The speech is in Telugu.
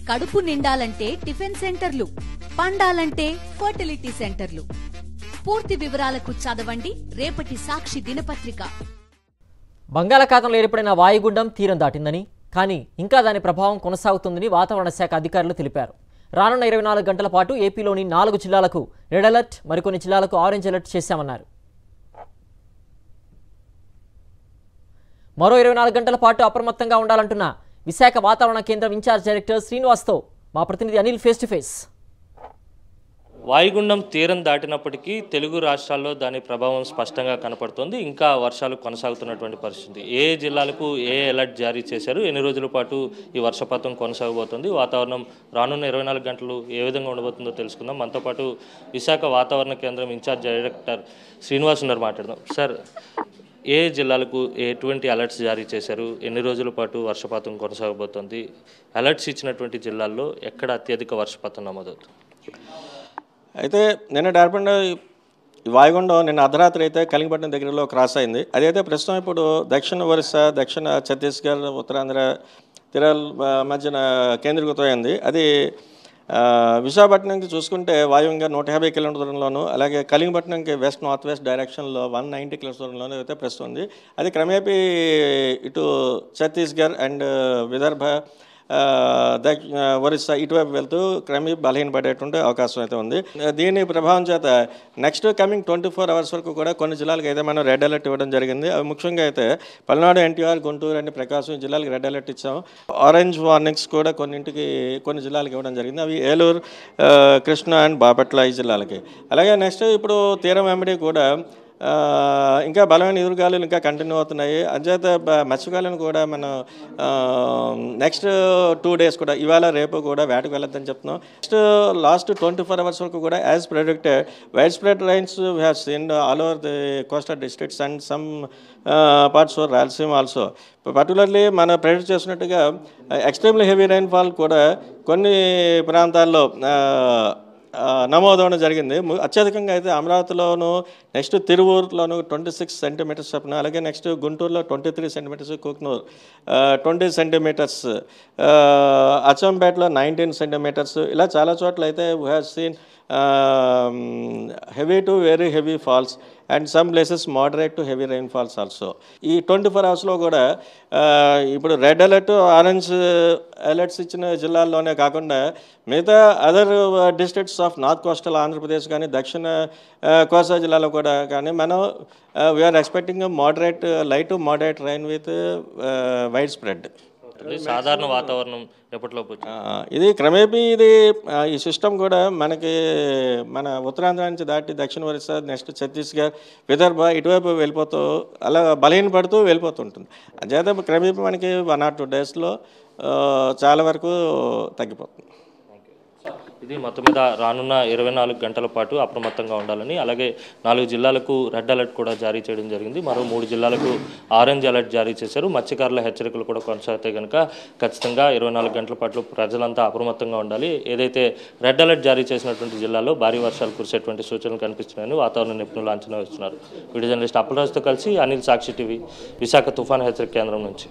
కడుపు నిండాలంటే టిఫిన్ సెంటర్లు, పండాలంటే ఫర్టిలిటీ సెంటర్లు. పూర్తి వివరాలకు చదవండి రేపటి సాక్షి దినపత్రిక. బంగాళాఖాతంలో ఏర్పడిన వాయుగుండం తీరం దాటిందని, కానీ ఇంకా దాని ప్రభావం కొనసాగుతుందని వాతావరణ శాఖ అధికారులు తెలిపారు. రానున్న 24 గంటల పాటు ఏపీలోని 4 జిల్లాలకు రెడ్ అలర్ట్, మరికొన్ని జిల్లాలకు ఆరెంజ్ అలర్ట్ చేశామన్నారు. మరో 24 గంటల పాటు అప్రమత్తంగా ఉండాలంటున్న విశాఖ వాతావరణ కేంద్రం ఇన్ఛార్జ్ డైరెక్టర్ శ్రీనివాస్తో మా ప్రతినిధి అనిల్ ఫేస్ టు ఫేస్. వాయుగుండం తీరం దాటినప్పటికీ తెలుగు రాష్ట్రాల్లో దాని ప్రభావం స్పష్టంగా కనపడుతోంది. ఇంకా వర్షాలు కొనసాగుతున్నటువంటి పరిస్థితి. ఏ జిల్లాలకు ఏ అలర్ట్ జారీ చేశారు, ఎన్ని రోజుల పాటు ఈ వర్షపాతం కొనసాగబోతోంది, వాతావరణం రానున్న 24 గంటలు ఏ విధంగా ఉండబోతుందో తెలుసుకుందాం. మనతో పాటు విశాఖ వాతావరణ కేంద్రం ఇన్ఛార్జ్ డైరెక్టర్ శ్రీనివాస్ ఉన్నారు, మాట్లాడదాం. సార్, ఏ జిల్లాలకు ఎటువంటి అలర్ట్స్ జారీ చేశారు, ఎన్ని రోజుల పాటు వర్షపాతం కొనసాగబోతోంది, అలర్ట్స్ ఇచ్చినటువంటి జిల్లాల్లో ఎక్కడ అత్యధిక వర్షపాతం నమోదవుతుంది? అయితే నిన్న ఏర్పడిన వాయుగుండం నిన్న అర్ధరాత్రి అయితే కలింగపట్నం దగ్గరలో క్రాస్ అయింది. అదైతే ప్రస్తుతం ఇప్పుడు దక్షిణ ఒరిస్సా, దక్షిణ ఛత్తీస్గఢ్, ఉత్తరాంధ్ర తీరాల మధ్యన కేంద్రీకృతమైంది. అది విశాఖపట్నంకి చూసుకుంటే వాయువ్యంగా 150 కిలోమీటర్ల దూరంలోను, అలాగే కలింగపట్నంకి వెస్ట్ నార్త్ వెస్ట్ డైరెక్షన్లో 190 కిలోమీటర్ల దూరంలోనూ అయితే ప్రస్తుతం ఉంది. అది క్రమేపీ ఇటు ఛత్తీస్గఢ్ అండ్ విదర్భ, ఒరిస్సా ఇటువైపు వెళ్తూ క్రమేపీ బలహీనపడేటువంటి అవకాశం అయితే ఉంది. దీని ప్రభావం చేత నెక్స్ట్ కమింగ్ 24 అవర్స్ వరకు కూడా కొన్ని జిల్లాలకు అయితే మనం రెడ్ అలర్ట్ ఇవ్వడం జరిగింది. అవి ముఖ్యంగా అయితే పల్నాడు, ఎన్టీఆర్, గుంటూరు అండ్ ప్రకాశం జిల్లాలకు రెడ్ అలర్ట్ ఇచ్చాము. ఆరెంజ్ వార్నింగ్స్ కూడా కొన్ని జిల్లాలకు ఇవ్వడం జరిగింది. అవి ఏలూరు, కృష్ణా అండ్ బాపట్ల ఈ జిల్లాలకి. అలాగే నెక్స్ట్ ఇప్పుడు తీరం వెంబడి కూడా ఇంకా బలమైన ఎదురుగాలులు ఇంకా కంటిన్యూ అవుతున్నాయి. అంచేత మత్స్యకాలను కూడా మనం నెక్స్ట్ 2 days కూడా ఇవాళ రేపు కూడా వేటకు వెళ్ళొద్దని చెప్తున్నాం. లాస్ట్ 24 అవర్స్ వరకు కూడా as predicted widespread rains we have seen all over the coastal districts and some parts of Rayalaseema also. Particularly మనం ప్రెడిక్ట్ చేసినట్టుగా ఎక్స్ట్రీమ్లీ హెవీ రైన్ఫాల్ కూడా కొన్ని ప్రాంతాల్లో నమోదవడం జరిగింది. అత్యధికంగా అయితే అమరావతిలోను, నెక్స్ట్ తిరువూరులోను 26 సెంటీమీటర్స్ చొప్పున, అలాగే నెక్స్ట్ గుంటూరులో 23 సెంటీమీటర్స్, కుక్నూరు 20 సెంటీమీటర్స్, అచ్చంపేటలో 19 సెంటీమీటర్స్, ఇలా చాలా చోట్ల అయితే we have scene heavy to very heavy falls and some places moderate to heavy rainfalls also. ఈ 24 అవర్స్లో కూడా ఇప్పుడు రెడ్ అలర్ట్, ఆరెంజ్ అలర్ట్స్ ఇచ్చిన జిల్లాల్లోనే కాకుండా మిగతా other districts of north coastal Andhra Pradesh కానీ, దక్షిణ కోస్తా జిల్లాలో కూడా కానీ మనం we're expecting moderate, light to moderate rain with widespread. సాధారణ వాతావరణం ఎప్పటిలోపు ఇది క్రమేపీ ఈ సిస్టమ్ కూడా మనకి మన ఉత్తరాంధ్ర నుంచి దాటి దక్షిణ ఒరిస్సా, నెక్స్ట్ ఛత్తీస్గఢ్, విదర్భ ఇటువైపు వెళ్ళిపోతూ అలా బలహీనపడుతూ వెళ్ళిపోతుంటుంది. అంచేత క్రమేపీ మనకి 1 or 2 daysలో చాలా వరకు తగ్గిపోతుంది. ఇది మొత్తం మీద రానున్న 24 గంటల పాటు అప్రమత్తంగా ఉండాలని, అలాగే 4 జిల్లాలకు రెడ్ అలర్ట్ కూడా జారీ చేయడం జరిగింది. మరో 3 జిల్లాలకు ఆరెంజ్ అలర్ట్ జారీ చేశారు. మత్స్యకారుల హెచ్చరికలు కూడా కొనసాగితే కనుక ఖచ్చితంగా 24 గంటల పాటు ప్రజలంతా అప్రమత్తంగా ఉండాలి. ఏదైతే రెడ్ అలర్ట్ జారీ చేసినటువంటి జిల్లాలో భారీ వర్షాలు కురిసేటువంటి సూచనలు కనిపిస్తున్నాయని వాతావరణ నిపుణులు అంచనా వేస్తున్నారు. వీడియో జర్నలిస్ట్ అప్పలరాజుతో కలిసి అనిల్, సాక్షి టీవీ, విశాఖ తుఫాను హెచ్చరిక కేంద్రం నుంచి.